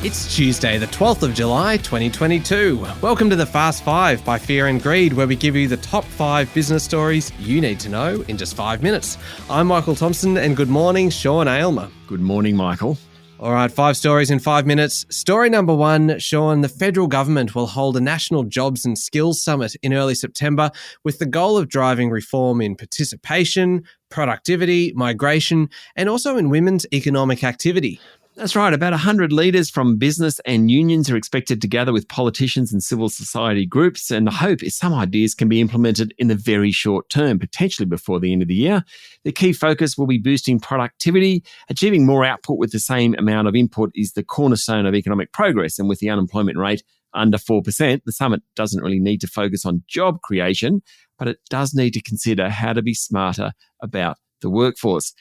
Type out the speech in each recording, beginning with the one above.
It's Tuesday, the 12th of July, 2022. Welcome to the Fast Five by Fear and Greed, where we give you the top 5 business stories you need to know in just 5 minutes. I'm Michael Thompson, and good morning, Sean Aylmer. Good morning, Michael. All right, 5 stories in 5 minutes. Story number 1, Sean, the federal government will hold a National Jobs and Skills Summit in early September with the goal of driving reform in participation, productivity, migration, and also in women's economic activity. That's right. About 100 leaders from business and unions are expected to gather with politicians and civil society groups. And the hope is some ideas can be implemented in the very short term, potentially before the end of the year. The key focus will be boosting productivity. Achieving more output with the same amount of input is the cornerstone of economic progress. And with the unemployment rate under 4%, the summit doesn't really need to focus on job creation, but it does need to consider how to be smarter about the workforce.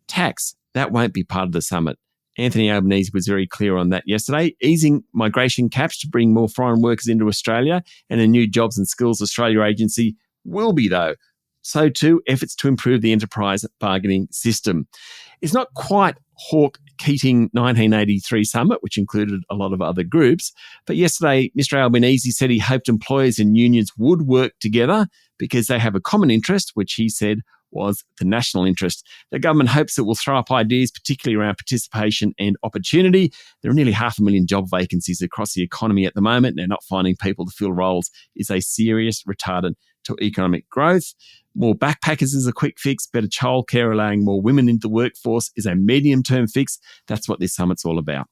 Tax, that won't be part of the summit. Anthony Albanese was very clear on that yesterday, easing migration caps to bring more foreign workers into Australia, and a new Jobs and Skills Australia agency will be, though. So too, efforts to improve the enterprise bargaining system. It's not quite Hawke-Keating 1983 summit, which included a lot of other groups, but yesterday Mr Albanese said he hoped employers and unions would work together because they have a common interest, which he said was the national interest. The government hopes it will throw up ideas, particularly around participation and opportunity. There are nearly 500,000 job vacancies across the economy at the moment, and not finding people to fill roles is a serious retardant to economic growth. More backpackers is a quick fix. Better childcare, allowing more women into the workforce, is a medium-term fix. That's what this summit's all about.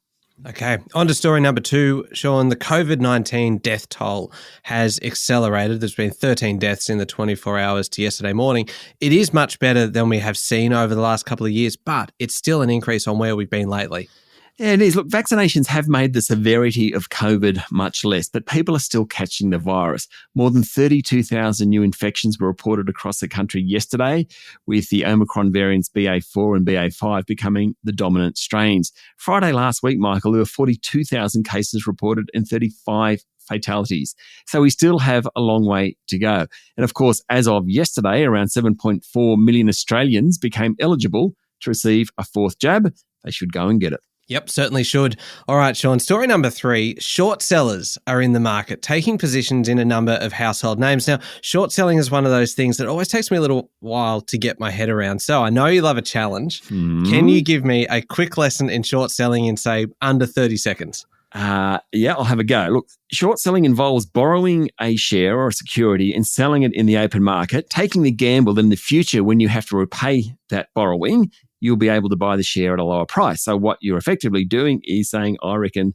Okay, on to story number 2, Sean. The COVID-19 death toll has accelerated. There's been 13 deaths in the 24 hours to yesterday morning. It is much better than we have seen over the last couple of years, but it's still an increase on where we've been lately. Yeah, it is. Look, vaccinations have made the severity of COVID much less, but people are still catching the virus. More than 32,000 new infections were reported across the country yesterday, with the Omicron variants BA4 and BA5 becoming the dominant strains. Friday last week, Michael, there were 42,000 cases reported and 35 fatalities. So we still have a long way to go. And of course, as of yesterday, around 7.4 million Australians became eligible to receive a 4th jab. They should go and get it. Yep, certainly should. All right, Sean, story number 3, short sellers are in the market, taking positions in a number of household names. Now, short selling is one of those things that always takes me a little while to get my head around. So I know you love a challenge. Can you give me a quick lesson in short selling in, say, under 30 seconds? Yeah, I'll have a go. Look, short selling involves borrowing a share or a security and selling it in the open market, taking the gamble that in the future when you have to repay that borrowing, you'll be able to buy the share at a lower price. So what you're effectively doing is saying, I reckon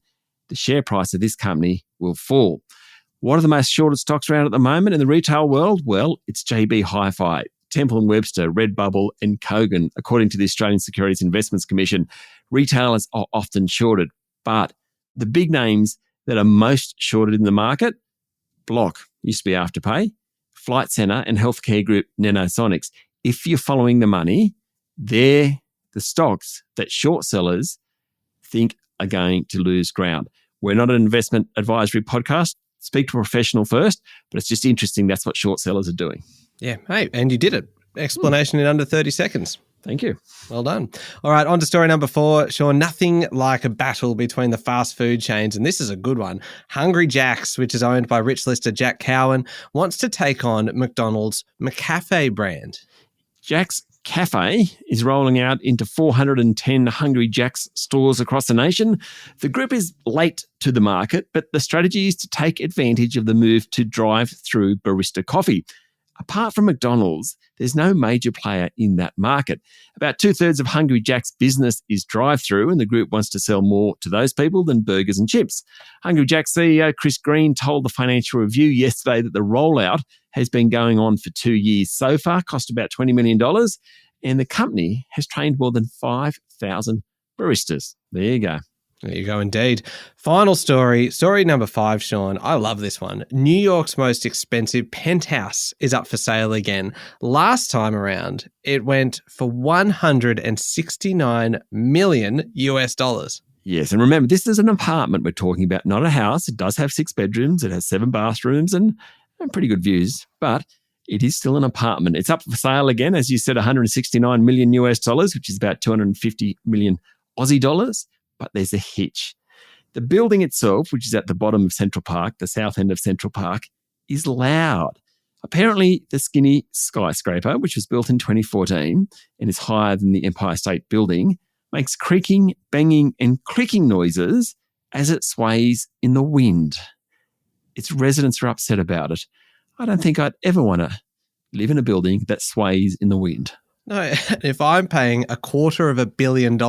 the share price of this company will fall. What are the most shorted stocks around at the moment in the retail world? Well, it's JB Hi-Fi, Temple & Webster, Redbubble and Kogan. According to the Australian Securities Investments Commission, retailers are often shorted. But the big names that are most shorted in the market, Block, used to be Afterpay, Flight Centre and healthcare group Nanosonics. If you're following the money, they're the stocks that short sellers think are going to lose ground. We're not an investment advisory podcast. Speak to a professional first, but it's just interesting that's what short sellers are doing. Yeah, hey, and you did it. Explanation in under 30 seconds. Thank you. Well done. All right, on to story number 4. Sean, nothing like a battle between the fast food chains, and this is a good one. Hungry Jack's, which is owned by rich lister Jack Cowan, wants to take on McDonald's McCafe brand. Jack's Cafe is rolling out into 410 Hungry Jack's stores across the nation. The group is late to the market, but the strategy is to take advantage of the move to drive-through barista coffee. Apart from McDonald's, there's no major player in that market. About 2/3 of Hungry Jack's business is drive-through, and the group wants to sell more to those people than burgers and chips. Hungry Jack's CEO Chris Green told the Financial Review yesterday that the rollout has been going on for 2 years so far, cost about $20 million, and the company has trained more than 5,000 baristas. There you go. There you go, indeed. Final story number 5, Sean. I love this one. New York's most expensive penthouse is up for sale again. Last time around, it went for $169 million US. Yes, and remember, this is an apartment we're talking about, not a house. It does have 6 bedrooms. It has 7 bathrooms and pretty good views, but it is still an apartment. It's up for sale again, as you said, $169 million US, which is about 250 million Aussie dollars. But there's a hitch. The building itself, which is at the bottom of Central Park, the south end of Central Park, is loud. Apparently, the skinny skyscraper, which was built in 2014 and is higher than the Empire State Building, makes creaking, banging, and clicking noises as it sways in the wind. Its residents are upset about it. I don't think I'd ever want to live in a building that sways in the wind. No, if I'm paying $250 million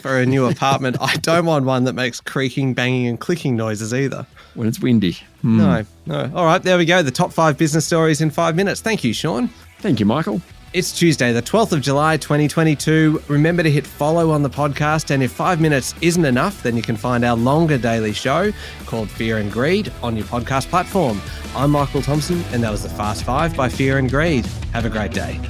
for a new apartment, I don't want one that makes creaking, banging, and clicking noises either. When it's windy. No. All right, there we go. The top 5 business stories in 5 minutes. Thank you, Sean. Thank you, Michael. It's Tuesday, the 12th of July, 2022. Remember to hit follow on the podcast, and if 5 minutes isn't enough, then you can find our longer daily show called Fear and Greed on your podcast platform. I'm Michael Thompson, and that was the Fast 5 by Fear and Greed. Have a great day.